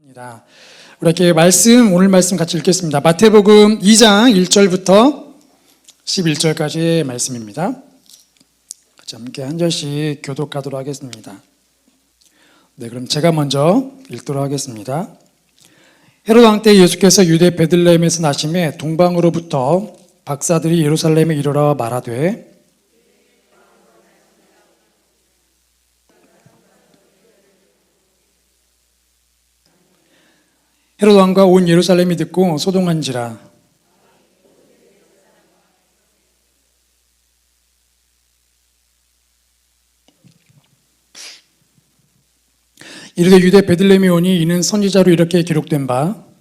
우리 이렇게 오늘 말씀 같이 읽겠습니다. 마태복음 2장 1절부터 11절까지의 말씀입니다. 같이 함께 한 절씩 교독하도록 하겠습니다. 네, 그럼 제가 먼저 읽도록 하겠습니다. 헤롯 왕 때 예수께서 유대 베들레헴에서 나심에 동방으로부터 박사들이 예루살렘에 이르러 말하되 헤롯 왕과 온 예루살렘이 듣고 소동한지라. 이르되 유대 베들레헴에 오니 이는 선지자로 이렇게 기록된 바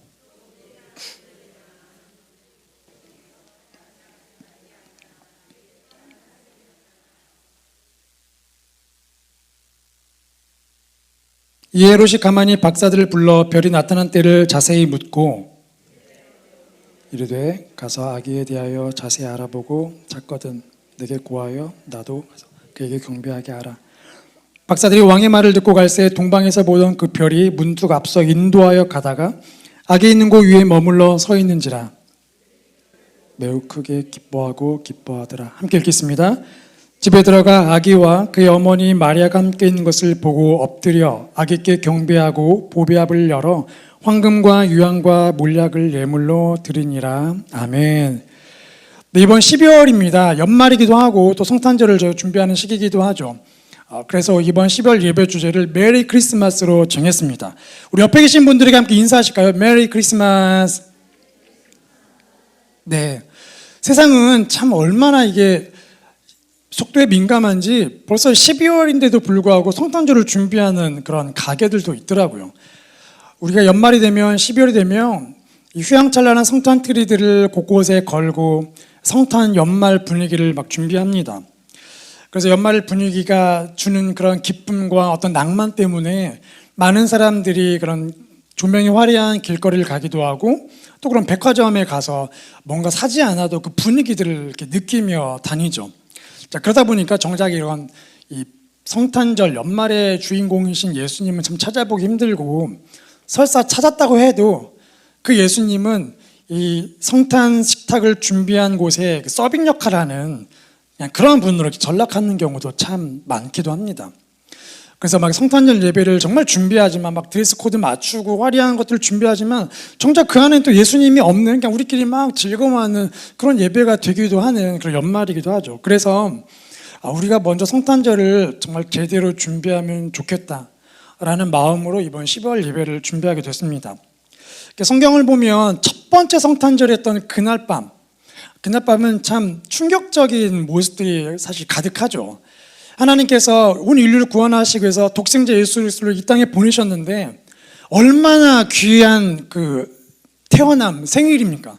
이 헤롯이 가만히 박사들을 불러 별이 나타난 때를 자세히 묻고 이르되 가서 아기에 대하여 자세히 알아보고 찾거든 내게 고하여 나도 그에게 경배하게 하라. 박사들이 왕의 말을 듣고 갈새 동방에서 보던 그 별이 문득 앞서 인도하여 가다가 아기 있는 곳 위에 머물러 서 있는지라. 매우 크게 기뻐하더라. 함께 읽겠습니다. 집에 들어가 아기와 그의 어머니 마리아가 함께 있는 것을 보고 엎드려 아기께 경배하고 보배압을 열어 황금과 유향과 몰약을 예물로 드리니라. 아멘. 네, 이번 12월입니다. 연말이기도 하고 또 성탄절을 저희 준비하는 시기이기도 하죠. 그래서 이번 12월 예배 주제를 메리 크리스마스로 정했습니다. 우리 옆에 계신 분들에게 함께 인사하실까요? 메리 크리스마스. 네, 세상은 참 얼마나 이게 속도에 민감한지 벌써 12월인데도 불구하고 성탄절을 준비하는 그런 가게들도 있더라고요. 우리가 연말이 되면 12월이 되면 이 휘황찬란한 성탄 트리들을 곳곳에 걸고 성탄 연말 분위기를 막 준비합니다. 그래서 연말 분위기가 주는 그런 기쁨과 어떤 낭만 때문에 많은 사람들이 그런 조명이 화려한 길거리를 가기도 하고 또 그런 백화점에 가서 뭔가 사지 않아도 그 분위기들을 이렇게 느끼며 다니죠. 자, 그러다 보니까 정작 이런 이 성탄절 연말의 주인공이신 예수님은 참 찾아보기 힘들고 설사 찾았다고 해도 그 예수님은 이 성탄 식탁을 준비한 곳에 서빙 역할을 하는 그냥 그런 분으로 전락하는 경우도 참 많기도 합니다. 그래서 막 성탄절 예배를 정말 준비하지만 막 드레스 코드 맞추고 화려한 것들을 준비하지만 정작 그 안에는 또 예수님이 없는 그냥 우리끼리 막 즐거워하는 그런 예배가 되기도 하는 그런 연말이기도 하죠. 그래서 우리가 먼저 성탄절을 정말 제대로 준비하면 좋겠다라는 마음으로 이번 12월 예배를 준비하게 됐습니다. 성경을 보면 첫 번째 성탄절이었던 그날밤은 참 충격적인 모습들이 사실 가득하죠. 하나님께서 온 인류를 구원하시기 위해서 독생자 예수 그리스도를 이 땅에 보내셨는데 얼마나 귀한 그 태어남 생일입니까?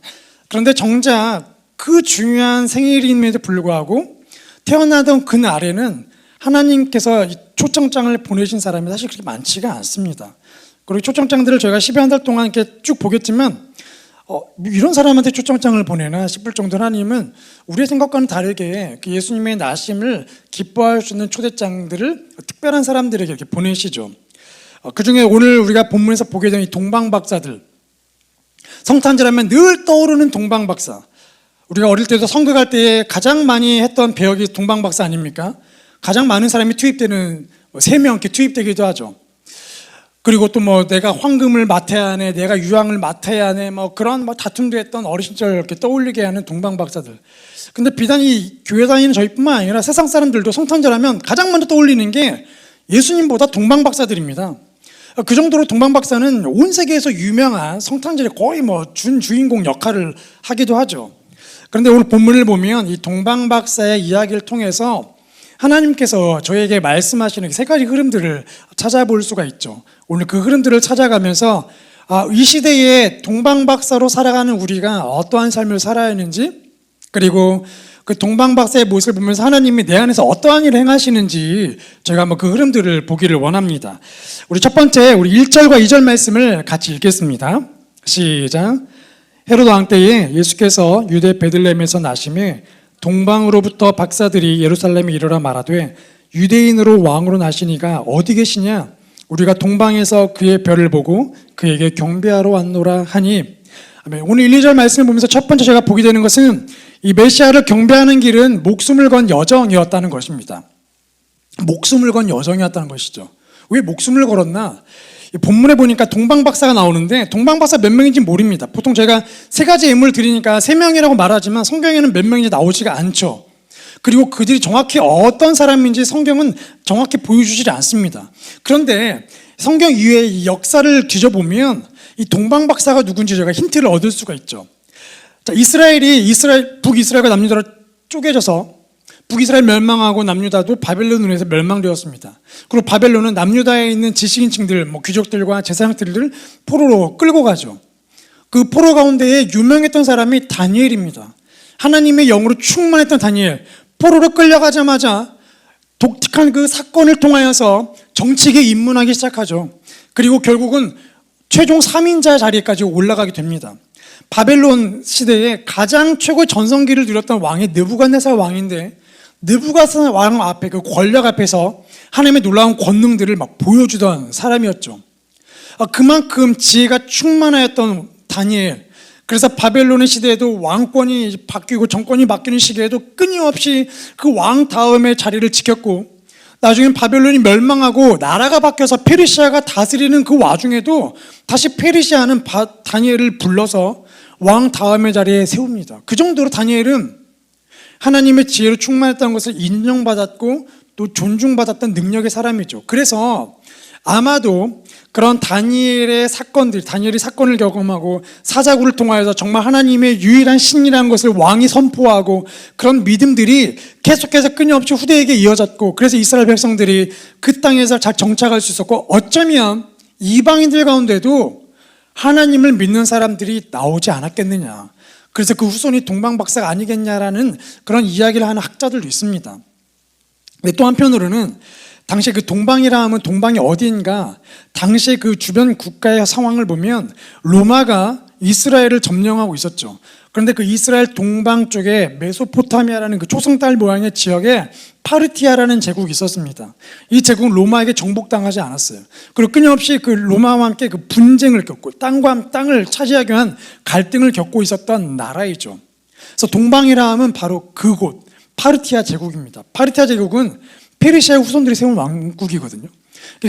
그런데 정작 그 중요한 생일임에도 불구하고 태어나던 그날에는 하나님께서 초청장을 보내신 사람이 사실 그렇게 많지가 않습니다. 그리고 초청장들을 저희가 12월 한 달 동안 이렇게 쭉 보겠지만 이런 사람한테 초청장을 보내나 싶을 정도로 하나님은 우리의 생각과는 다르게 그 예수님의 나심을 기뻐할 수 있는 초대장들을 특별한 사람들에게 이렇게 보내시죠. 그 중에 오늘 우리가 본문에서 보게 된 이 동방박사들, 성탄절하면 늘 떠오르는 동방박사. 우리가 어릴 때도 성교 갈 때 가장 많이 했던 배역이 동방박사 아닙니까? 가장 많은 사람이 투입되는 3명 이렇게 투입되기도 하죠. 그리고 또 내가 황금을 맡아야 하네, 내가 유황을 맡아야 하네, 그런 다툼도 했던 어린 시절 이렇게 떠올리게 하는 동방박사들. 근데 비단 이 교회 다니는 저희뿐만 아니라 세상 사람들도 성탄절하면 가장 먼저 떠올리는 게 예수님보다 동방박사들입니다. 그 정도로 동방박사는 온 세계에서 유명한 성탄절의 거의 준주인공 역할을 하기도 하죠. 그런데 오늘 본문을 보면 이 동방박사의 이야기를 통해서 하나님께서 저에게 말씀하시는 3가지 흐름들을 찾아볼 수가 있죠. 오늘 그 흐름들을 찾아가면서 이 시대에 동방박사로 살아가는 우리가 어떠한 삶을 살아야 하는지, 그리고 그 동방박사의 모습을 보면서 하나님이 내 안에서 어떠한 일을 행하시는지 저희가 한번 그 흐름들을 보기를 원합니다. 우리 첫 번째, 우리 1절과 2절 말씀을 같이 읽겠습니다. 시작. 헤롯 왕 때에 예수께서 유대 베들레헴에서 나심에 동방으로부터 박사들이 예루살렘에 이르러 말하되 유대인으로 왕으로 나시니가 어디 계시냐? 우리가 동방에서 그의 별을 보고 그에게 경배하러 왔노라 하니. 아멘. 오늘 1, 2절 말씀을 보면서 첫 번째 제가 보게 되는 것은 이 메시아를 경배하는 길은 목숨을 건 여정이었다는 것입니다. 목숨을 건 여정이었다는 것이죠. 왜 목숨을 걸었나? 본문에 보니까 동방박사가 나오는데 동방박사 몇 명인지 모릅니다. 보통 제가 세 가지 예물을 드리니까 3명이라고 말하지만 성경에는 몇 명인지 나오지가 않죠. 그리고 그들이 정확히 어떤 사람인지 성경은 정확히 보여주지 않습니다. 그런데 성경 이외의 이 역사를 뒤져보면 이 동방박사가 누군지 제가 힌트를 얻을 수가 있죠. 자, 북이스라엘과 남유다로 쪼개져서 북이스라엘 멸망하고 남유다도 바벨론으로 해서 멸망되었습니다. 그리고 바벨론은 남유다에 있는 지식인층들, 귀족들과 제사장들을 포로로 끌고 가죠. 그 포로 가운데에 유명했던 사람이 다니엘입니다. 하나님의 영으로 충만했던 다니엘, 포로로 끌려가자마자 독특한 그 사건을 통하여서 정치계에 입문하기 시작하죠. 그리고 결국은 최종 3인자 자리까지 올라가게 됩니다. 바벨론 시대에 가장 최고의 전성기를 누렸던 왕이 느부갓네살 왕인데 느부갓네살 왕 앞에 그 권력 앞에서 하나님의 놀라운 권능들을 막 보여주던 사람이었죠. 그만큼 지혜가 충만하였던 다니엘. 그래서 바벨론의 시대에도 왕권이 바뀌고 정권이 바뀌는 시기에도 끊임없이 그 왕 다음의 자리를 지켰고 나중엔 바벨론이 멸망하고 나라가 바뀌어서 페르시아가 다스리는 그 와중에도 다시 페르시아는 다니엘을 불러서 왕 다음의 자리에 세웁니다. 그 정도로 다니엘은 하나님의 지혜로 충만했다는 것을 인정받았고 또 존중받았던 능력의 사람이죠. 그래서 아마도 그런 다니엘이 사건을 경험하고 사자구를 통하여서 정말 하나님의 유일한 신이라는 것을 왕이 선포하고 그런 믿음들이 계속해서 끊임없이 후대에게 이어졌고 그래서 이스라엘 백성들이 그 땅에서 잘 정착할 수 있었고 어쩌면 이방인들 가운데도 하나님을 믿는 사람들이 나오지 않았겠느냐. 그래서 그 후손이 동방박사가 아니겠냐라는 그런 이야기를 하는 학자들도 있습니다. 근데 또 한편으로는 당시 그 동방이라 하면 동방이 어디인가? 당시 그 주변 국가의 상황을 보면 로마가 이스라엘을 점령하고 있었죠. 그런데 그 이스라엘 동방 쪽에 메소포타미아라는 그 초승달 모양의 지역에 파르티아라는 제국이 있었습니다. 이 제국은 로마에게 정복당하지 않았어요. 그리고 끊임없이 그 로마와 함께 그 분쟁을 겪고 땅과 땅을 차지하기 위한 갈등을 겪고 있었던 나라이죠. 그래서 동방이라 하면 바로 그곳 파르티아 제국입니다. 파르티아 제국은 페르시아의 후손들이 세운 왕국이거든요.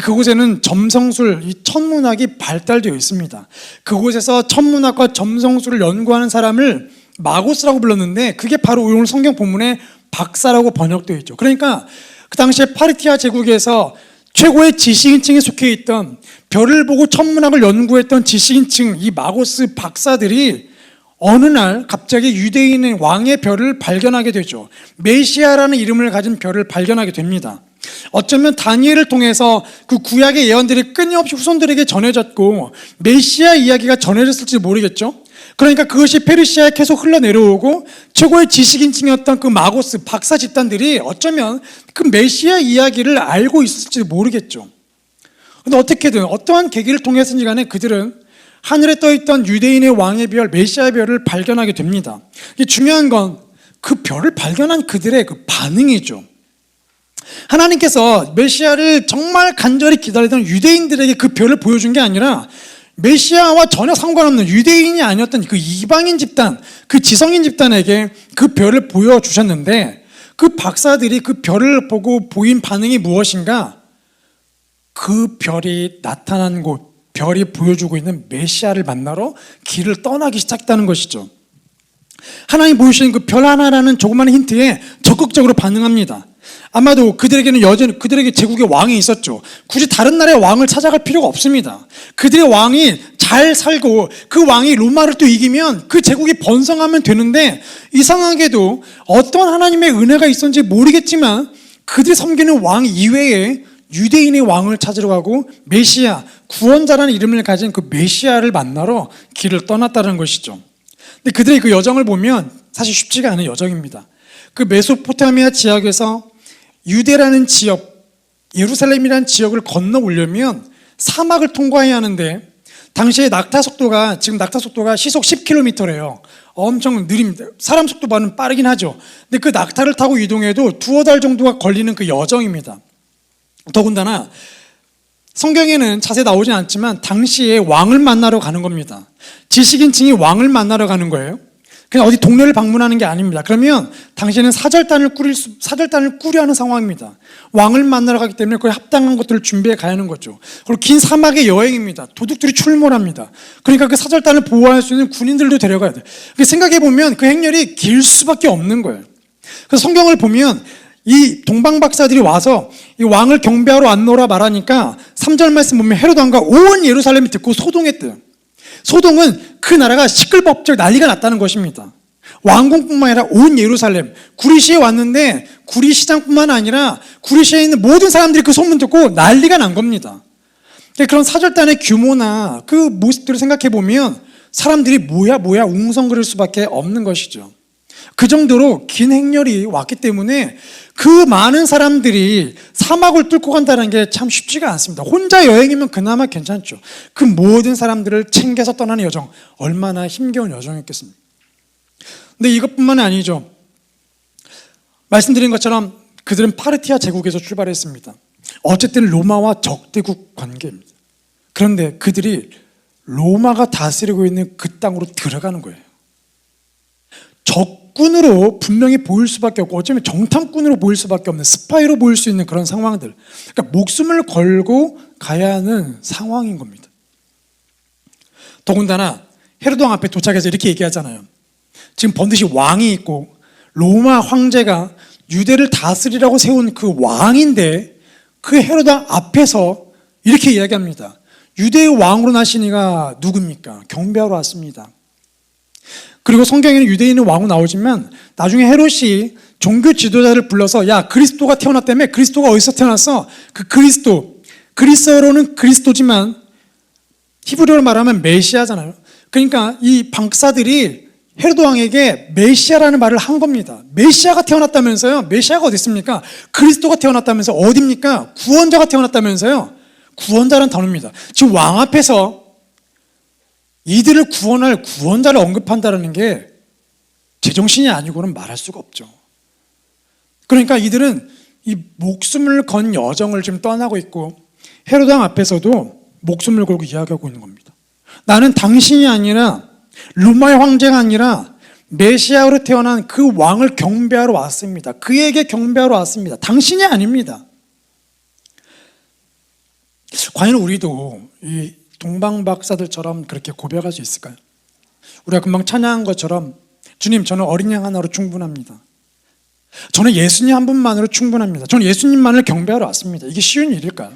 그곳에는 점성술, 이 천문학이 발달되어 있습니다. 그곳에서 천문학과 점성술을 연구하는 사람을 마고스라고 불렀는데 그게 바로 오늘 성경 본문에 박사라고 번역되어 있죠. 그러니까 그 당시에 파르티아 제국에서 최고의 지식인층에 속해 있던 별을 보고 천문학을 연구했던 지식인층 이 마고스 박사들이 어느 날 갑자기 유대인의 왕의 별을 발견하게 되죠. 메시아라는 이름을 가진 별을 발견하게 됩니다. 어쩌면 다니엘을 통해서 그 구약의 예언들이 끊임없이 후손들에게 전해졌고 메시아 이야기가 전해졌을지 모르겠죠. 그러니까 그것이 페르시아에 계속 흘러내려오고 최고의 지식인층이었던 그 마고스 박사 집단들이 어쩌면 그 메시아 이야기를 알고 있을지 모르겠죠. 그런데 어떻게든 어떠한 계기를 통해서인지 간에 그들은 하늘에 떠있던 유대인의 왕의 별, 메시아의 별을 발견하게 됩니다. 중요한 건 그 별을 발견한 그들의 그 반응이죠. 하나님께서 메시아를 정말 간절히 기다리던 유대인들에게 그 별을 보여준 게 아니라 메시아와 전혀 상관없는 유대인이 아니었던 그 이방인 집단, 그 지성인 집단에게 그 별을 보여주셨는데 그 박사들이 그 별을 보고 보인 반응이 무엇인가? 그 별이 나타난 곳, 별이 보여주고 있는 메시아를 만나러 길을 떠나기 시작했다는 것이죠. 하나님 보여주신 그 별 하나라는 조그마한 힌트에 적극적으로 반응합니다. 아마도 그들에게는 여전히 그들에게 제국의 왕이 있었죠. 굳이 다른 나라의 왕을 찾아갈 필요가 없습니다. 그들의 왕이 잘 살고 그 왕이 로마를 또 이기면 그 제국이 번성하면 되는데 이상하게도 어떤 하나님의 은혜가 있었는지 모르겠지만 그들이 섬기는 왕 이외에 유대인의 왕을 찾으러 가고 메시아, 구원자라는 이름을 가진 그 메시아를 만나러 길을 떠났다는 것이죠. 근데 그들의 그 여정을 보면 사실 쉽지가 않은 여정입니다. 그 메소포타미아 지역에서 유대라는 지역, 예루살렘이라는 지역을 건너 오려면 사막을 통과해야 하는데 당시에 낙타 속도가 시속 10km래요. 엄청 느립니다. 사람 속도보다는 빠르긴 하죠. 근데 그 낙타를 타고 이동해도 두어 달 정도가 걸리는 그 여정입니다. 더군다나 성경에는 자세히 나오진 않지만 당시에 왕을 만나러 가는 겁니다. 지식인층이 왕을 만나러 가는 거예요. 그냥 어디 동네를 방문하는 게 아닙니다. 그러면 당시에는 사절단을 꾸려 하는 상황입니다. 왕을 만나러 가기 때문에 거기에 합당한 것들을 준비해 가야 하는 거죠. 그리고 긴 사막의 여행입니다. 도둑들이 출몰합니다. 그러니까 그 사절단을 보호할 수 있는 군인들도 데려가야 돼요. 생각해 보면 그 행렬이 길 수밖에 없는 거예요. 그래서 성경을 보면 이 동방박사들이 와서 이 왕을 경배하러 왔노라 말하니까 3절 말씀 보면 헤롯 왕과 온 예루살렘이 듣고 소동했대요. 소동은 그 나라가 시끌벅적 난리가 났다는 것입니다. 왕궁뿐만 아니라 온 예루살렘, 구리시에 왔는데 구리시장뿐만 아니라 구리시에 있는 모든 사람들이 그 소문 듣고 난리가 난 겁니다. 그런 사절단의 규모나 그 모습들을 생각해 보면 사람들이 뭐야 웅성거릴 수밖에 없는 것이죠. 그 정도로 긴 행렬이 왔기 때문에 그 많은 사람들이 사막을 뚫고 간다는 게 참 쉽지가 않습니다. 혼자 여행이면 그나마 괜찮죠. 그 모든 사람들을 챙겨서 떠나는 여정, 얼마나 힘겨운 여정이었겠습니까? 근데 이것뿐만 아니죠. 말씀드린 것처럼 그들은 파르티아 제국에서 출발했습니다. 어쨌든 로마와 적대국 관계입니다. 그런데 그들이 로마가 다스리고 있는 그 땅으로 들어가는 거예요. 적군으로 분명히 보일 수밖에 없고 어쩌면 정탐꾼으로 보일 수밖에 없는, 스파이로 보일 수 있는 그런 상황들, 그러니까 목숨을 걸고 가야 하는 상황인 겁니다. 더군다나 헤로드 왕 앞에 도착해서 이렇게 얘기하잖아요. 지금 번듯이 왕이 있고 로마 황제가 유대를 다스리라고 세운 그 왕인데 그 헤로드 왕 앞에서 이렇게 이야기합니다. 유대의 왕으로 나신 이가 누굽니까? 경배하러 왔습니다. 그리고 성경에는 유대인은 왕으로 나오지만 나중에 헤롯이 종교 지도자를 불러서 야, 그리스도가 태어났다며? 그리스도가 어디서 태어났어? 그 그리스도, 그리스어로는 그리스도지만 히브리어로 말하면 메시아잖아요. 그러니까 이 박사들이 헤로드 왕에게 메시아라는 말을 한 겁니다. 메시아가 태어났다면서요? 메시아가 어디 있습니까? 그리스도가 태어났다면서 어디입니까? 구원자가 태어났다면서요? 구원자라는 단어입니다. 지금 왕 앞에서 이들을 구원할 구원자를 언급한다는 게 제정신이 아니고는 말할 수가 없죠. 그러니까 이들은 이 목숨을 건 여정을 지금 떠나고 있고 헤로드 왕 앞에서도 목숨을 걸고 이야기하고 있는 겁니다. 나는 당신이 아니라 로마의 황제가 아니라 메시아로 태어난 그 왕을 경배하러 왔습니다. 그에게 경배하러 왔습니다. 당신이 아닙니다. 과연 우리도 이 동방박사들처럼 그렇게 고백할 수 있을까요? 우리가 금방 찬양한 것처럼 주님, 저는 어린 양 하나로 충분합니다. 저는 예수님 한 분만으로 충분합니다. 저는 예수님만을 경배하러 왔습니다. 이게 쉬운 일일까요?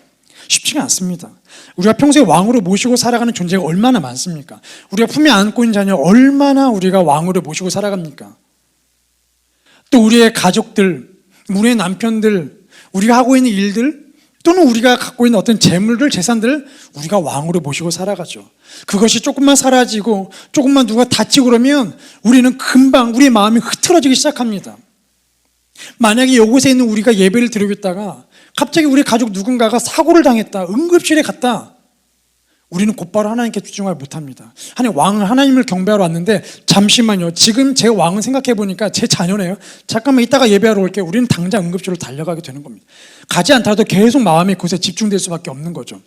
쉽지가 않습니다. 우리가 평소에 왕으로 모시고 살아가는 존재가 얼마나 많습니까? 우리가 품에 안고 있는 자녀 얼마나 우리가 왕으로 모시고 살아갑니까? 또 우리의 가족들, 우리의 남편들, 우리가 하고 있는 일들, 또는 우리가 갖고 있는 어떤 재물들, 재산들을 우리가 왕으로 모시고 살아가죠. 그것이 조금만 사라지고 조금만 누가 다치고 그러면 우리는 금방 우리의 마음이 흐트러지기 시작합니다. 만약에 이곳에 있는 우리가 예배를 드리고 있다가 갑자기 우리 가족 누군가가 사고를 당했다, 응급실에 갔다, 우리는 곧바로 하나님께 집중을 못합니다. 하나님을 경배하러 왔는데 잠시만요, 지금 제 왕은 생각해 보니까 제 자녀네요. 잠깐만 이따가 예배하러 올게요. 우리는 당장 응급실로 달려가게 되는 겁니다. 가지 않더라도 계속 마음이 그곳에 집중될 수밖에 없는 거죠.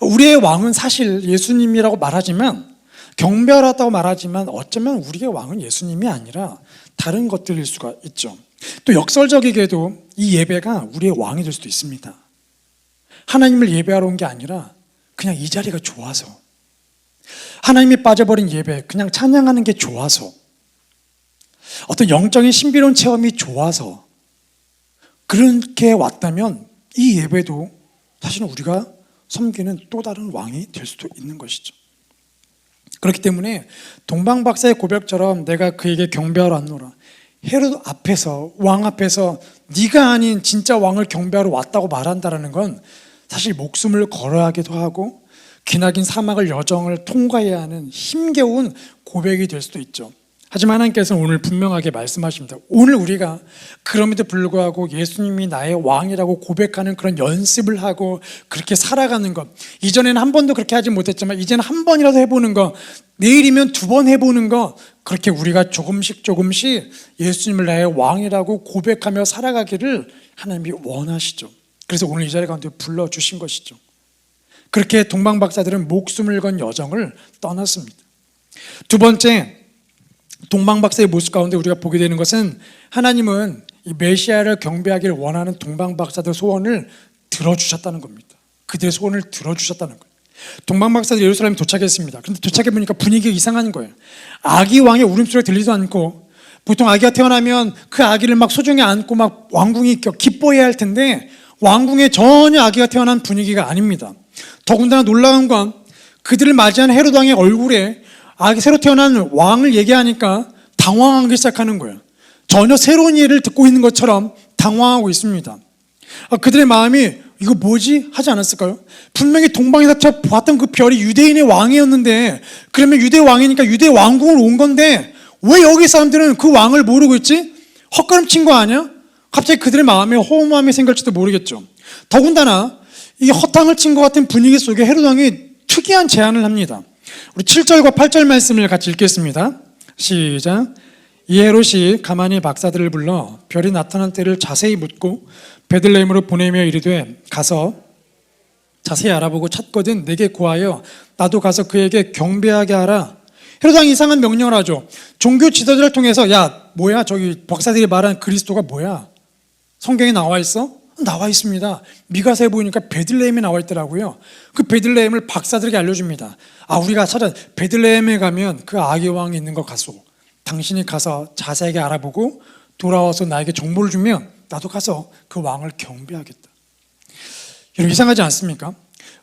우리의 왕은 사실 예수님이라고 말하지만, 경배하러 왔다고 말하지만 어쩌면 우리의 왕은 예수님이 아니라 다른 것들일 수가 있죠. 또 역설적이게도 이 예배가 우리의 왕이 될 수도 있습니다. 하나님을 예배하러 온 게 아니라 그냥 이 자리가 좋아서, 하나님이 빠져버린 예배, 그냥 찬양하는 게 좋아서, 어떤 영적인 신비로운 체험이 좋아서 그렇게 왔다면 이 예배도 사실은 우리가 섬기는 또 다른 왕이 될 수도 있는 것이죠. 그렇기 때문에 동방박사의 고백처럼 내가 그에게 경배하러 왔노라, 헤로드 앞에서, 왕 앞에서 네가 아닌 진짜 왕을 경배하러 왔다고 말한다는 건 사실 목숨을 걸어야 하기도 하고 기나긴 사막을 여정을 통과해야 하는 힘겨운 고백이 될 수도 있죠. 하지만 하나님께서는 오늘 분명하게 말씀하십니다. 오늘 우리가 그럼에도 불구하고 예수님이 나의 왕이라고 고백하는 그런 연습을 하고 그렇게 살아가는 것, 이전에는 한 번도 그렇게 하지 못했지만 이제는 한 번이라도 해보는 것, 내일이면 2번 해보는 것, 그렇게 우리가 조금씩 예수님을 나의 왕이라고 고백하며 살아가기를 하나님이 원하시죠. 그래서 오늘 이 자리 가운데 불러주신 것이죠. 그렇게 동방박사들은 목숨을 건 여정을 떠났습니다. 두 번째, 동방박사의 모습 가운데 우리가 보게 되는 것은 하나님은 이 메시아를 경배하기를 원하는 동방박사들 소원을 들어주셨다는 겁니다. 그들의 소원을 들어주셨다는 거예요. 동방박사들이 예루살렘에 도착했습니다. 그런데 도착해 보니까 분위기가 이상한 거예요. 아기 왕의 울음소리가 들리지도 않고, 보통 아기가 태어나면 그 아기를 막 소중히 안고 막 왕궁이 기뻐해야 할 텐데 왕궁에 전혀 아기가 태어난 분위기가 아닙니다. 더군다나 놀라운 건 그들을 맞이한 헤로드 왕의 얼굴에 아기 새로 태어난 왕을 얘기하니까 당황하기 시작하는 거예요. 전혀 새로운 일을 듣고 있는 것처럼 당황하고 있습니다. 그들의 마음이 이거 뭐지? 하지 않았을까요? 분명히 동방에서 봤던 그 별이 유대인의 왕이었는데, 그러면 유대 왕이니까 유대 왕궁을 온 건데 왜 여기 사람들은 그 왕을 모르고 있지? 헛걸음친 거 아니야? 갑자기 그들의 마음에 허무함이 생길지도 모르겠죠. 더군다나 이 허탕을 친 것 같은 분위기 속에 헤로드 왕이 특이한 제안을 합니다. 우리 7절과 8절 말씀을 같이 읽겠습니다. 시작. 이 헤롯이 가만히 박사들을 불러 별이 나타난 때를 자세히 묻고 베들레헴으로 보내며 이르되 가서 자세히 알아보고 찾거든 내게 구하여 나도 가서 그에게 경배하게 하라. 헤로드 왕이 이상한 명령을 하죠. 종교 지도자를 통해서 야 뭐야 저기 박사들이 말한 그리스도가 뭐야? 성경에 나와 있어? 나와 있습니다. 미가서에 보니까 베들레헴에 나와 있더라고요. 그 베들레헴을 박사들에게 알려줍니다. 우리가 찾아 베들레헴에 가면 그 아기 왕이 있는 것 같소. 당신이 가서 자세하게 알아보고 돌아와서 나에게 정보를 주면 나도 가서 그 왕을 경배하겠다. 여러분 이상하지 않습니까?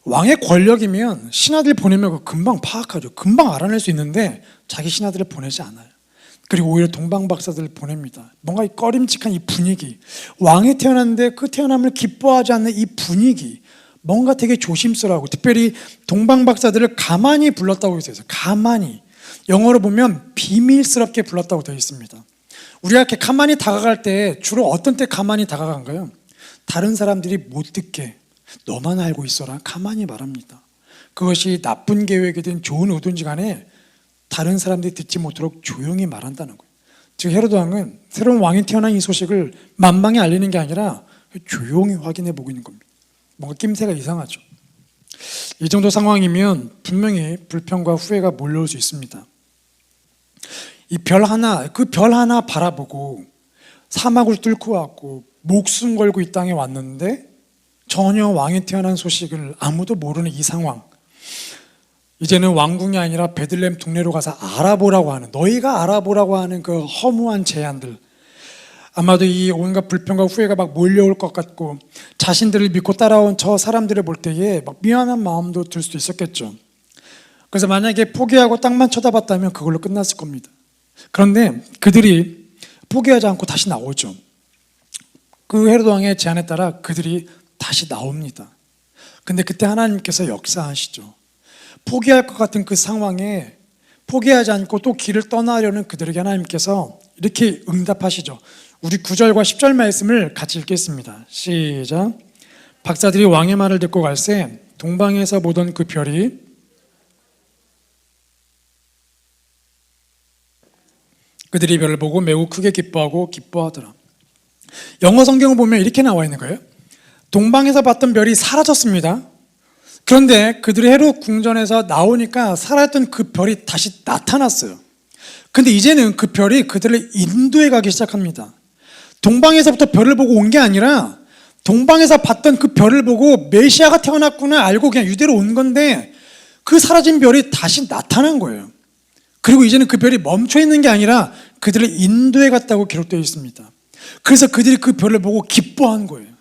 왕의 권력이면 신하들 보내면 금방 파악하죠. 금방 알아낼 수 있는데 자기 신하들을 보내지 않아요. 그리고 오히려 동방박사들을 보냅니다. 뭔가 이 꺼림칙한 이 분위기, 왕이 태어났는데 그 태어남을 기뻐하지 않는 이 분위기, 뭔가 되게 조심스러워하고, 특별히 동방박사들을 가만히 불렀다고 되어 있어요. 가만히, 영어로 보면 비밀스럽게 불렀다고 되어 있습니다. 우리가 이렇게 가만히 다가갈 때 주로 어떤 때 가만히 다가간가요? 다른 사람들이 못 듣게 너만 알고 있어라 가만히 말합니다. 그것이 나쁜 계획이든 좋은 의도인지 간에 다른 사람들이 듣지 못하도록 조용히 말한다는 거예요. 즉 헤로드 왕은 새로운 왕이 태어난 이 소식을 만방에 알리는 게 아니라 조용히 확인해 보고 있는 겁니다. 뭔가 낌새가 이상하죠. 이 정도 상황이면 분명히 불평과 후회가 몰려올 수 있습니다. 이 별 하나, 그 별 하나 바라보고 사막을 뚫고 왔고 목숨 걸고 이 땅에 왔는데 전혀 왕이 태어난 소식을 아무도 모르는 이 상황, 이제는 왕궁이 아니라 베들레헴 동네로 가서 알아보라고 하는, 너희가 알아보라고 하는 그 허무한 제안들, 아마도 이 온갖 불평과 후회가 막 몰려올 것 같고 자신들을 믿고 따라온 저 사람들을 볼 때에 막 미안한 마음도 들 수도 있었겠죠. 그래서 만약에 포기하고 땅만 쳐다봤다면 그걸로 끝났을 겁니다. 그런데 그들이 포기하지 않고 다시 나오죠. 그 헤로드 왕의 제안에 따라 그들이 다시 나옵니다. 근데 그때 하나님께서 역사하시죠. 포기할 것 같은 그 상황에 포기하지 않고 또 길을 떠나려는 그들에게 하나님께서 이렇게 응답하시죠. 우리 9절과 10절 말씀을 같이 읽겠습니다. 시작. 박사들이 왕의 말을 듣고 갈새 동방에서 보던 그 별이 그들이 별을 보고 매우 크게 기뻐하고 기뻐하더라. 영어 성경을 보면 이렇게 나와 있는 거예요. 동방에서 봤던 별이 사라졌습니다. 그런데 그들이 헤롯 궁전에서 나오니까 살아있던 그 별이 다시 나타났어요. 근데 이제는 그 별이 그들을 인도해 가기 시작합니다. 동방에서부터 별을 보고 온 게 아니라 동방에서 봤던 그 별을 보고 메시아가 태어났구나 알고 그냥 유대로 온 건데 그 사라진 별이 다시 나타난 거예요. 그리고 이제는 그 별이 멈춰 있는 게 아니라 그들을 인도해 갔다고 기록되어 있습니다. 그래서 그들이 그 별을 보고 기뻐한 거예요.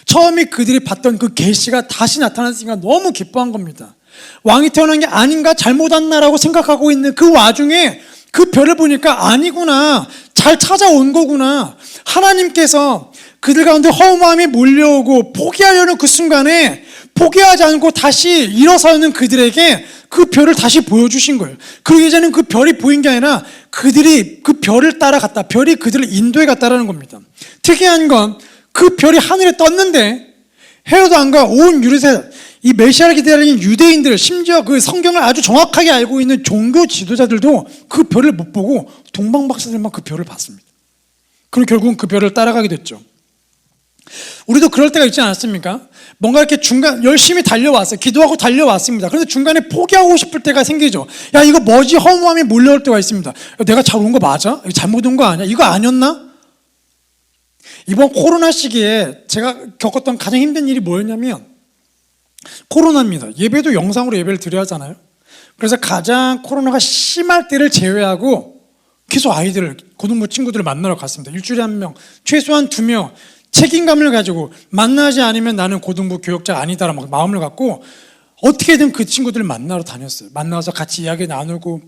처음에 그들이 봤던 그 계시가 다시 나타났으니까 너무 기뻐한 겁니다. 왕이 태어난 게 아닌가 잘못 왔나라고 생각하고 있는 그 와중에 그 별을 보니까 아니구나, 잘 찾아온 거구나. 하나님께서 그들 가운데 허무함이 몰려오고 포기하려는 그 순간에 포기하지 않고 다시 일어서는 그들에게 그 별을 다시 보여주신 거예요. 그리고 이제는 그 별이 보인 게 아니라 그들이 그 별을 따라갔다, 별이 그들을 인도해 갔다라는 겁니다. 특이한 건 그 별이 하늘에 떴는데 헤로드 왕과 온 유대인, 이 메시아를 기다리는 유대인들, 심지어 그 성경을 아주 정확하게 알고 있는 종교 지도자들도 그 별을 못 보고 동방박사들만 그 별을 봤습니다. 그리고 결국은 그 별을 따라가게 됐죠. 우리도 그럴 때가 있지 않았습니까? 뭔가 이렇게 중간 열심히 달려왔어요. 기도하고 달려왔습니다. 그런데 중간에 포기하고 싶을 때가 생기죠. 야, 이거 뭐지? 허무함이 몰려올 때가 있습니다. 야, 내가 잘 온 거 맞아? 이거 잘못 온 거 아니야? 이거 아니었나? 이번 코로나 시기에 제가 겪었던 가장 힘든 일이 뭐였냐면 코로나입니다. 예배도 영상으로 예배를 드려야 하잖아요. 그래서 가장 코로나가 심할 때를 제외하고 계속 아이들을, 고등부 친구들을 만나러 갔습니다. 일주일에 한 명, 최소한 2명 책임감을 가지고 만나지 않으면 나는 고등부 교역자 아니다라는 마음을 갖고 어떻게든 그 친구들을 만나러 다녔어요. 만나서 같이 이야기 나누고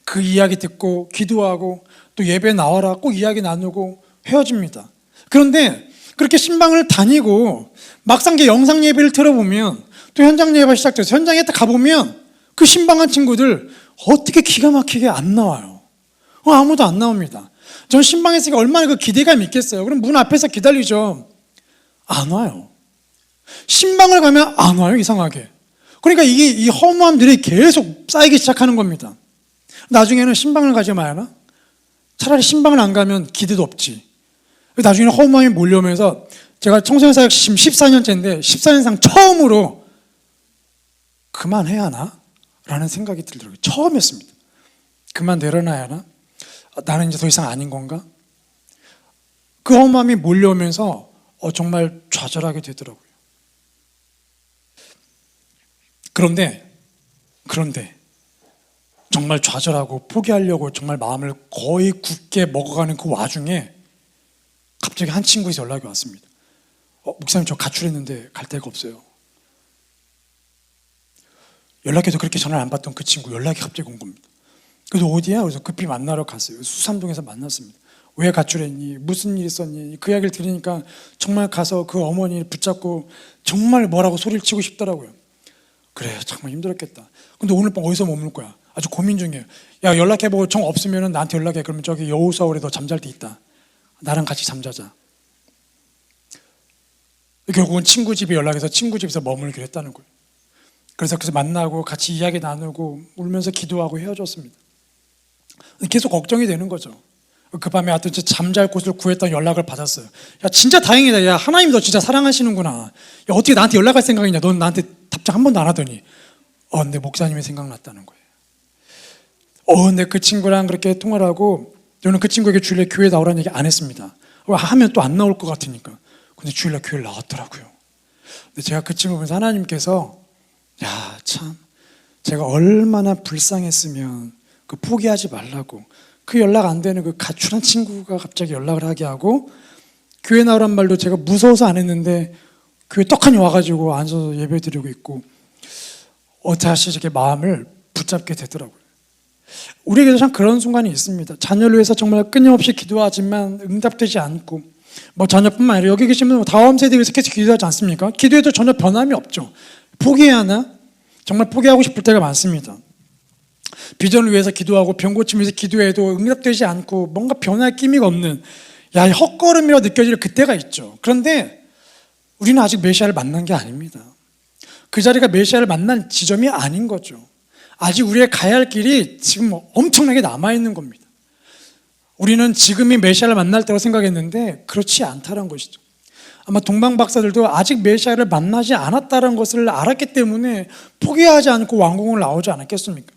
그 이야기 듣고 기도하고 또 예배 나와라 꼭 이야기 나누고 헤어집니다. 그런데 그렇게 신방을 다니고 막상 영상 예배를 들어보면 또 현장 예배가 시작돼서 현장에 딱 가보면 그 신방한 친구들 어떻게 기가 막히게 안 나와요. 아무도 안 나옵니다. 전 신방에서 얼마나 그 기대감이 있겠어요. 그럼 문 앞에서 기다리죠. 안 와요. 신방을 가면 안 와요, 이상하게. 그러니까 이게 이 허무함들이 계속 쌓이기 시작하는 겁니다. 나중에는 신방을 가지 말아나? 차라리 신방을 안 가면 기대도 없지. 나중에는 허무함이 몰려오면서 제가 청소년 사역 지금 14년째인데 14년상 처음으로 그만해야 하나? 라는 생각이 들더라고요. 처음이었습니다. 그만 내려놔야 하나? 나는 이제 더 이상 아닌 건가? 그 허무함이 몰려오면서 정말 좌절하게 되더라고요. 그런데 정말 좌절하고 포기하려고 정말 마음을 거의 굳게 먹어가는 그 와중에 갑자기 한 친구에서 연락이 왔습니다. 목사님, 저 가출했는데 갈 데가 없어요. 연락해도 그렇게 전화를 안 받던 그 친구 연락이 갑자기 온 겁니다. 그래서 어디야? 그래서 급히 만나러 갔어요. 수산동에서 만났습니다. 왜 가출했니? 무슨 일 있었니? 그 이야기를 들으니까 정말 가서 그 어머니를 붙잡고 정말 뭐라고 소리를 치고 싶더라고요. 그래, 정말 힘들었겠다. 근데 오늘 밤 어디서 머물 거야? 아주 고민 중이에요. 야, 연락해보고 정 없으면 나한테 연락해. 그러면 저기 여우서울에 너 잠잘 데 있다. 나랑 같이 잠자자. 결국은 친구 집에 연락해서 친구 집에서 머물기로 했다는 거예요. 그래서 만나고 같이 이야기 나누고 울면서 기도하고 헤어졌습니다. 계속 걱정이 되는 거죠. 그 밤에 하여튼 잠잘 곳을 구했다는 연락을 받았어요. 야, 진짜 다행이다. 야, 하나님이 너 진짜 사랑하시는구나. 야, 어떻게 나한테 연락할 생각이냐? 넌 나한테 답장 한 번도 안 하더니. 근데 목사님이 생각났다는 거예요. 근데 그 친구랑 그렇게 통화를 하고 저는 그 친구에게 주일날 교회 나오라는 얘기 안 했습니다. 하면 또 안 나올 것 같으니까. 근데 주일날 교회를 나왔더라고요. 근데 제가 그 친구 보면서 하나님께서 야, 참 제가 얼마나 불쌍했으면 그 포기하지 말라고 그 연락 안 되는 그 가출한 친구가 갑자기 연락을 하게 하고 교회 나오란 말도 제가 무서워서 안 했는데 교회 떡하니 와가지고 앉아서 예배 드리고 있고 다시 이렇게 마음을 붙잡게 되더라고요. 우리에게도 참 그런 순간이 있습니다. 자녀를 위해서 정말 끊임없이 기도하지만 응답되지 않고 자녀뿐만 아니라 여기 계신 분들 다음 세대에 위해서 계속 기도하지 않습니까? 기도해도 전혀 변함이 없죠. 포기해야 하나? 정말 포기하고 싶을 때가 많습니다. 비전을 위해서 기도하고 병 고침 위해서 기도해도 응답되지 않고 뭔가 변할 기미가 없는 헛걸음이라고 느껴질 그때가 있죠. 그런데 우리는 아직 메시아를 만난 게 아닙니다. 그 자리가 메시아를 만난 지점이 아닌 거죠. 아직 우리의 가야 할 길이 지금 엄청나게 남아있는 겁니다. 우리는 지금이 메시아를 만날 때라고 생각했는데 그렇지 않다는 것이죠. 아마 동방 박사들도 아직 메시아를 만나지 않았다는 것을 알았기 때문에 포기하지 않고 왕궁을 나오지 않았겠습니까?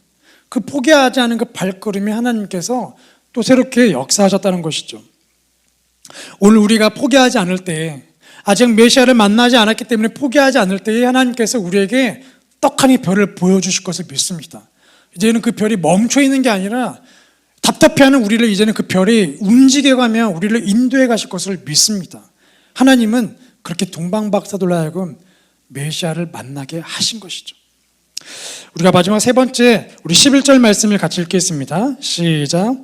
그 포기하지 않은 그 발걸음이 하나님께서 또 새롭게 역사하셨다는 것이죠. 오늘 우리가 포기하지 않을 때, 아직 메시아를 만나지 않았기 때문에 포기하지 않을 때에 하나님께서 우리에게 떡하니 별을 보여주실 것을 믿습니다. 이제는 그 별이 멈춰 있는 게 아니라 답답해하는 우리를 이제는 그 별이 움직여가며 우리를 인도해 가실 것을 믿습니다. 하나님은 그렇게 동방박사들로 하여금 메시아를 만나게 하신 것이죠. 우리가 마지막 세 번째 우리 11절 말씀을 같이 읽겠습니다. 시작.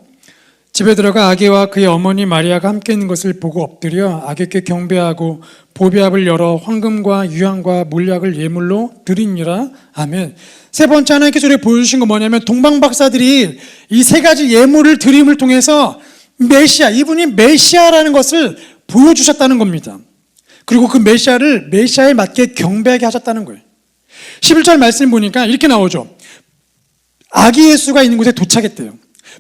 집에 들어가 아기와 그의 어머니 마리아가 함께 있는 것을 보고 엎드려 아기께 경배하고 보배압을 열어 황금과 유향과 몰약을 예물로 드리니라. 아멘. 세 번째 하나님께서 우리에게 보여주신 건 뭐냐면 동방박사들이 이 세 가지 예물을 드림을 통해서 메시아, 이분이 메시아라는 것을 보여주셨다는 겁니다. 그리고 그 메시아에 맞게 경배하게 하셨다는 거예요. 11절 말씀 보니까 이렇게 나오죠. 아기 예수가 있는 곳에 도착했대요.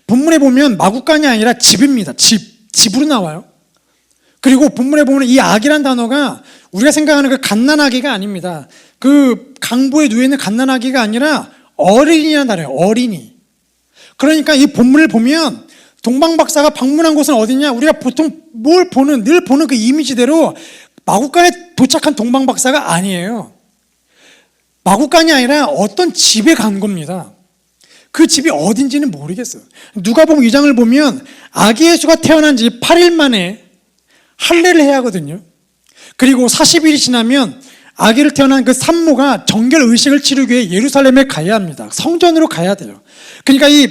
본문에 보면 마구간이 아니라 집입니다. 집으로 나와요. 그리고 본문에 보면 이 아기란 단어가 우리가 생각하는 그 갓난아기가 아닙니다. 그 강보에 누워있는 갓난아기가 아니라 어린이라는 단어예요. 어린이. 그러니까 이 본문을 보면 동방박사가 방문한 곳은 어디냐? 우리가 보통 늘 보는 그 이미지대로 마구간에 도착한 동방박사가 아니에요. 마구간이 아니라 어떤 집에 간 겁니다. 그 집이 어딘지는 모르겠어요. 누가복음 2장을 보면 아기 예수가 태어난 지 8일 만에 할례를 해야 하거든요. 그리고 40일이 지나면 아기를 태어난 그 산모가 정결 의식을 치르기 위해 예루살렘에 가야 합니다. 성전으로 가야 돼요. 그러니까 이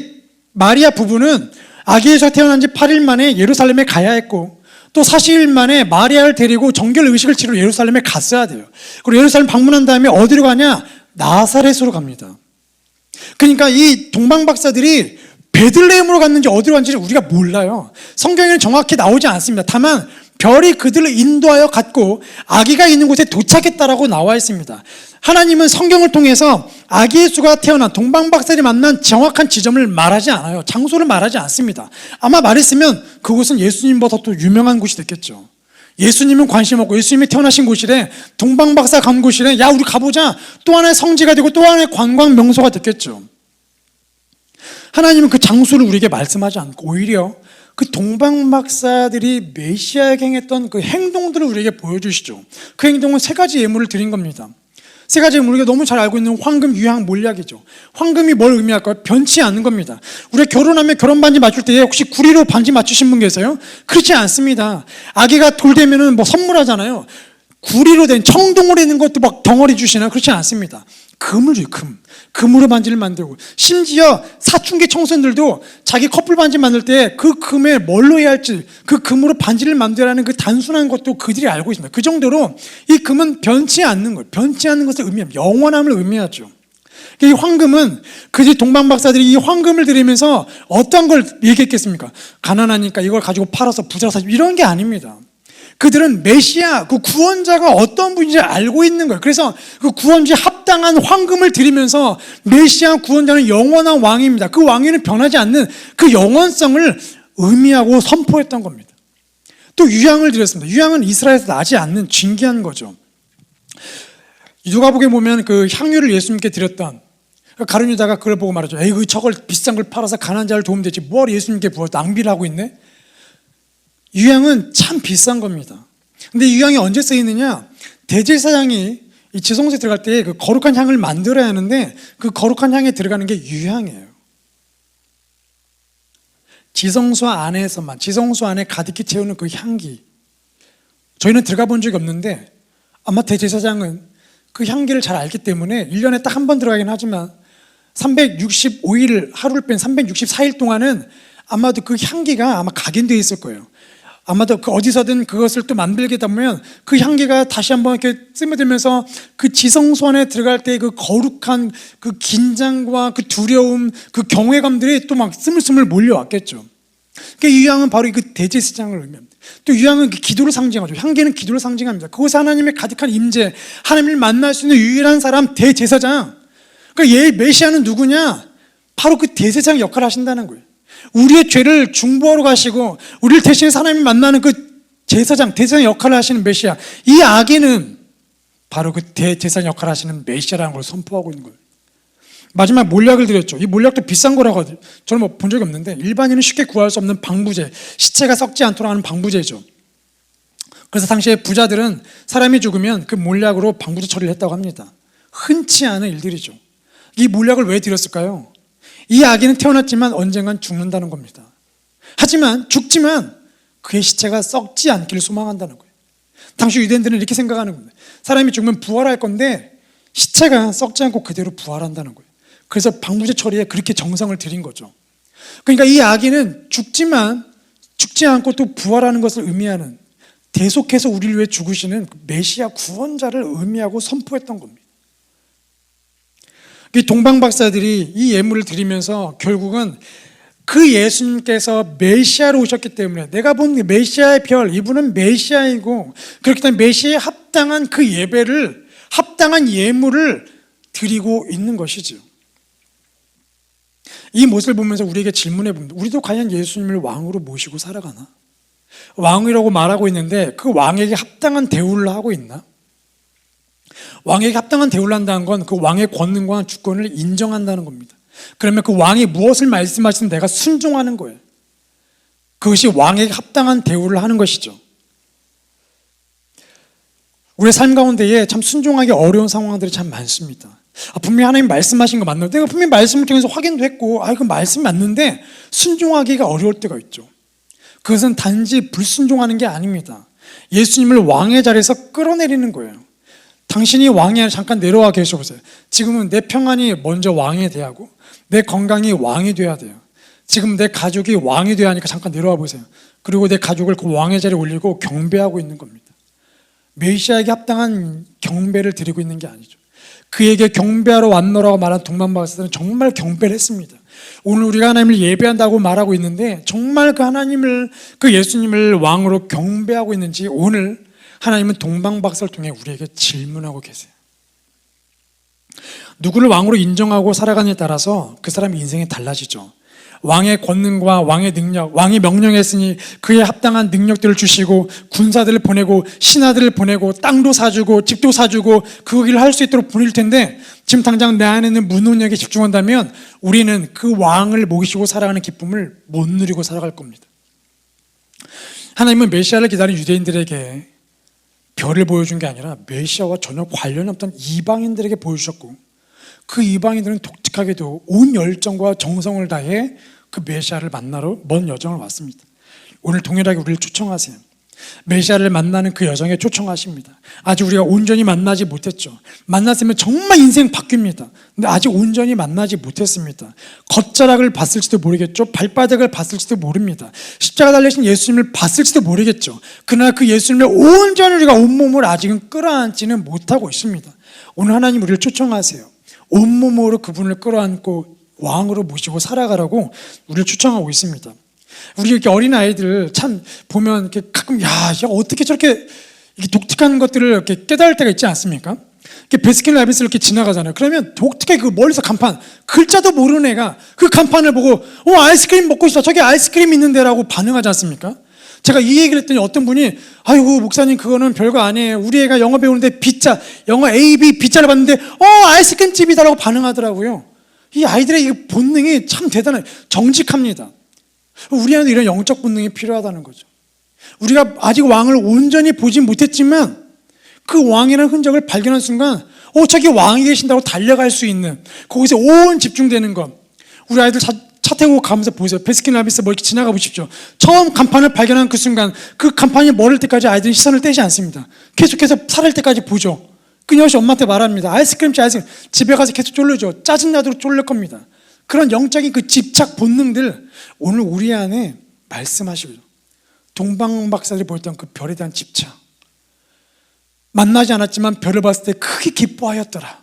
마리아 부부는 아기 예수가 태어난 지 8일 만에 예루살렘에 가야 했고, 또 40일 만에 마리아를 데리고 정결 의식을 치르러 예루살렘에 갔어야 돼요. 그리고 예루살렘 방문한 다음에 어디로 가냐? 나사렛으로 갑니다. 그러니까 이 동방박사들이 베들레헴으로 갔는지 어디로 갔는지 우리가 몰라요. 성경에는 정확히 나오지 않습니다. 다만 별이 그들을 인도하여 갔고 아기가 있는 곳에 도착했다라고 나와 있습니다. 하나님은 성경을 통해서 아기 예수가 태어난 동방박사들이 만난 정확한 지점을 말하지 않아요. 장소를 말하지 않습니다. 아마 말했으면 그곳은 예수님보다 또 유명한 곳이 됐겠죠. 예수님은 관심 없고 예수님이 태어나신 곳이래, 동방박사 간 곳이래, 야 우리 가보자, 또 하나의 성지가 되고 또 하나의 관광 명소가 됐겠죠. 하나님은 그 장소를 우리에게 말씀하지 않고 오히려 그 동방박사들이 메시아에게 행했던 그 행동들을 우리에게 보여주시죠. 그 행동은 세 가지 예물을 드린 겁니다. 세 가지 예물, 우리가 너무 잘 알고 있는 황금, 유향, 몰약이죠. 황금이 뭘 의미할까요? 변치 않는 겁니다. 우리가 결혼하면 결혼 반지 맞출 때 혹시 구리로 반지 맞추신 분 계세요? 그렇지 않습니다. 아기가 돌 되면은 뭐 선물하잖아요. 구리로 된 청동으로 있는 것도 막 덩어리 주시나요? 그렇지 않습니다. 금을 줘요. 금으로 반지를 만들고, 심지어 사춘기 청소년들도 자기 커플 반지 만들 때 그 금에 뭘로 해야 할지, 그 금으로 반지를 만들라는 그 단순한 것도 그들이 알고 있습니다. 그 정도로 이 금은 변치 않는 것, 변치 않는 것을 의미합니다. 영원함을 의미하죠. 이 황금은, 그들 동방박사들이 이 황금을 드리면서 어떤 걸 얘기했겠습니까? 가난하니까 이걸 가지고 팔아서 부자로 사지, 이런 게 아닙니다. 그들은 메시아, 그 구원자가 어떤 분인지 알고 있는 거예요. 그래서 그 구원주에 합당한 황금을 드리면서 메시아 구원자는 영원한 왕입니다. 그 왕위는 변하지 않는 그 영원성을 의미하고 선포했던 겁니다. 또 유향을 드렸습니다. 유향은 이스라엘에서 나지 않는 진귀한 거죠. 누가복음에 보면 그 향유를 예수님께 드렸던 가룟 유다가 그걸 보고 말하죠. 에이, 저걸 비싼 걸 팔아서 가난한 자를 도우면 되지, 뭘 예수님께 부어 낭비를 하고 있네? 유향은 참 비싼 겁니다. 근데 유향이 언제 쓰이느냐? 대제사장이 이 지성소에 들어갈 때 그 거룩한 향을 만들어야 하는데 그 거룩한 향에 들어가는 게 유향이에요. 지성소 안에서만, 지성소 안에 가득히 채우는 그 향기. 저희는 들어가 본 적이 없는데 아마 대제사장은 그 향기를 잘 알기 때문에 1년에 딱 한 번 들어가긴 하지만 365일, 하루를 뺀 364일 동안은 아마도 그 향기가 아마 각인되어 있을 거예요. 아마도 그 어디서든 그것을 또 만들게 되면 그 향기가 다시 한번 이렇게 스며들면서 그 지성소 안에 들어갈 때 그 거룩한 그 긴장과 그 두려움, 그 경외감들이 또 막 스물스물 몰려왔겠죠. 그 유향은 바로 그 대제사장을 의미합니다. 또 유향은 그 기도를 상징하죠. 향기는 기도를 상징합니다. 그곳에 하나님의 가득한 임재, 하나님을 만날 수 있는 유일한 사람, 대제사장. 그러니까 얘 메시아는 누구냐? 바로 그 대제사장 역할을 하신다는 거예요. 우리의 죄를 중보하러 가시고 우리를 대신해서 하나님을 만나는 그 제사장, 대제사장 역할을 하시는 메시아, 이 아기는 바로 그 대제사장 역할을 하시는 메시아라는 걸 선포하고 있는 거예요. 마지막 몰약을 드렸죠. 이 몰약도 비싼 거라고 하죠. 저는 뭐 본 적이 없는데 일반인은 쉽게 구할 수 없는 방부제, 시체가 썩지 않도록 하는 방부제죠. 그래서 당시에 부자들은 사람이 죽으면 그 몰약으로 방부제 처리를 했다고 합니다. 흔치 않은 일들이죠. 이 몰약을 왜 드렸을까요? 이 아기는 태어났지만 언젠간 죽는다는 겁니다. 하지만 죽지만 그의 시체가 썩지 않기를 소망한다는 거예요. 당시 유대인들은 이렇게 생각하는 겁니다. 사람이 죽으면 부활할 건데 시체가 썩지 않고 그대로 부활한다는 거예요. 그래서 방부제 처리에 그렇게 정성을 들인 거죠. 그러니까 이 아기는 죽지만 죽지 않고 또 부활하는 것을 의미하는, 대속해서 우리를 위해 죽으시는 메시아 구원자를 의미하고 선포했던 겁니다. 이 동방박사들이 이 예물을 드리면서 결국은 그 예수님께서 메시아로 오셨기 때문에, 내가 본 메시아의 별, 이분은 메시아이고 그렇기 때문에 메시아에 합당한 그 예배를, 합당한 예물을 드리고 있는 것이죠. 이 모습을 보면서 우리에게 질문해 봅니다. 우리도 과연 예수님을 왕으로 모시고 살아가나? 왕이라고 말하고 있는데 그 왕에게 합당한 대우를 하고 있나? 왕에게 합당한 대우를 한다는 건 그 왕의 권능과 주권을 인정한다는 겁니다. 그러면 그 왕이 무엇을 말씀하시든 내가 순종하는 거예요. 그것이 왕에게 합당한 대우를 하는 것이죠. 우리의 삶 가운데에 참 순종하기 어려운 상황들이 참 많습니다. 분명히 하나님 말씀하신 거 맞는데 내가 분명히 말씀을 통해서 확인도 했고 그 말씀 맞는데 순종하기가 어려울 때가 있죠. 그것은 단지 불순종하는 게 아닙니다. 예수님을 왕의 자리에서 끌어내리는 거예요. 당신이 왕이 아니라 잠깐 내려와 계셔보세요. 지금은 내 평안이 먼저 왕이 돼야 하고 내 건강이 왕이 돼야 돼요. 지금 내 가족이 왕이 돼야 하니까 잠깐 내려와 보세요. 그리고 내 가족을 그 왕의 자리에 올리고 경배하고 있는 겁니다. 메시아에게 합당한 경배를 드리고 있는 게 아니죠. 그에게 경배하러 왔노라고 말한 동방박사들은 정말 경배를 했습니다. 오늘 우리가 하나님을 예배한다고 말하고 있는데 정말 그 하나님을, 그 예수님을 왕으로 경배하고 있는지 오늘 하나님은 동방박사를 통해 우리에게 질문하고 계세요. 누구를 왕으로 인정하고 살아가느냐에 따라서 그 사람의 인생이 달라지죠. 왕의 권능과 왕의 능력, 왕이 명령했으니 그에 합당한 능력들을 주시고 군사들을 보내고 신하들을 보내고 땅도 사주고 집도 사주고 그 일을 할 수 있도록 보낼 텐데 지금 당장 내 안에 있는 무능력에 집중한다면 우리는 그 왕을 모시고 살아가는 기쁨을 못 누리고 살아갈 겁니다. 하나님은 메시아를 기다리는 유대인들에게 별을 보여준 게 아니라 메시아와 전혀 관련이 없던 이방인들에게 보여주셨고 그 이방인들은 독특하게도 온 열정과 정성을 다해 그 메시아를 만나러 먼 여정을 왔습니다. 오늘 동일하게 우리를 초청하세요. 메시아를 만나는 그 여정에 초청하십니다. 아직 우리가 온전히 만나지 못했죠. 만났으면 정말 인생 바뀝니다. 근데 아직 온전히 만나지 못했습니다. 겉자락을 봤을지도 모르겠죠. 발바닥을 봤을지도 모릅니다. 십자가 달리신 예수님을 봤을지도 모르겠죠. 그러나 그 예수님을 온전히 우리가 온몸을 아직은 끌어안지는 못하고 있습니다. 오늘 하나님 우리를 초청하세요. 온몸으로 그분을 끌어안고 왕으로 모시고 살아가라고 우리를 초청하고 있습니다. 우리 이렇게 어린 아이들 참 보면 이렇게 가끔 어떻게 저렇게 독특한 것들을 이렇게 깨달을 때가 있지 않습니까? 이렇게 베스킨라빈스를 이렇게 지나가잖아요. 그러면 독특하게 그 멀리서 간판, 글자도 모르는 애가 그 간판을 보고 아이스크림 먹고 싶다. 저기 아이스크림 있는데라고 반응하지 않습니까? 제가 이 얘기를 했더니 어떤 분이 아이고 목사님 그거는 별거 아니에요. 우리 애가 영어 배우는데 B자, 영어 A, B, B자를 봤는데 아이스크림 집이다라고 반응하더라고요. 이 아이들의 이 본능이 참 대단해요. 정직합니다. 우리 안에 이런 영적 본능이 필요하다는 거죠. 우리가 아직 왕을 온전히 보지 못했지만 그 왕이라는 흔적을 발견한 순간 저기 왕이 계신다고 달려갈 수 있는 거기서 온 집중되는 것. 우리 아이들 차 태우고 가면서 보세요. 베스킨라빈스 이렇게 지나가 보십시오. 처음 간판을 발견한 그 순간 그 간판이 멀을 때까지 아이들이 시선을 떼지 않습니다. 계속해서 살을 때까지 보죠. 끊임없이 엄마한테 말합니다. 아이스크림. 집에 가서 계속 쫄르죠. 짜증나도록 쫄릴 겁니다. 그런 영적인 그 집착 본능들 오늘 우리 안에 말씀하시고요. 동방박사들이 보였던 그 별에 대한 집착. 만나지 않았지만 별을 봤을 때 크게 기뻐하였더라.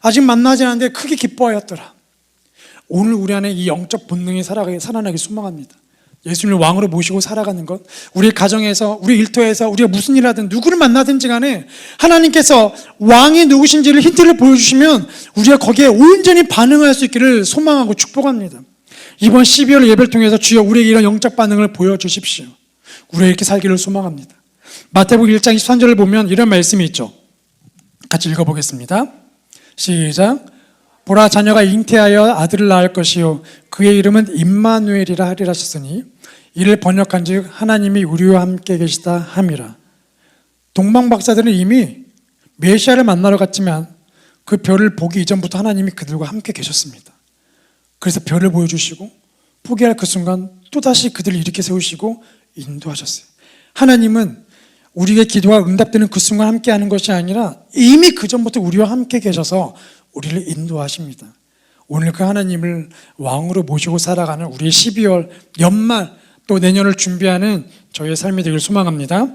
아직 만나지 않았는데 크게 기뻐하였더라. 오늘 우리 안에 이 영적 본능이 살아나기 소망합니다. 예수님을 왕으로 모시고 살아가는 것, 우리 가정에서, 우리 일터에서 우리가 무슨 일을 하든 누구를 만나든지 간에 하나님께서 왕이 누구신지를 힌트를 보여주시면 우리가 거기에 온전히 반응할 수 있기를 소망하고 축복합니다. 이번 12월 예배를 통해서 주여 우리에게 이런 영적 반응을 보여주십시오. 우리가 이렇게 살기를 소망합니다. 마태복음 1장 23절을 보면 이런 말씀이 있죠. 같이 읽어보겠습니다. 시작. 보라 자녀가 잉태하여 아들을 낳을 것이요 그의 이름은 임마누엘이라 하리라 하셨으니 이를 번역한즉 하나님이 우리와 함께 계시다 함이라. 동방박사들은 이미 메시아를 만나러 갔지만 그 별을 보기 이전부터 하나님이 그들과 함께 계셨습니다. 그래서 별을 보여주시고 포기할 그 순간 또다시 그들을 일으켜 세우시고 인도하셨어요. 하나님은 우리의 기도가 응답되는 그 순간 함께 하는 것이 아니라 이미 그 전부터 우리와 함께 계셔서 우리를 인도하십니다. 오늘 그 하나님을 왕으로 모시고 살아가는 우리의 12월 연말 또 내년을 준비하는 저희의 삶이 되길 소망합니다.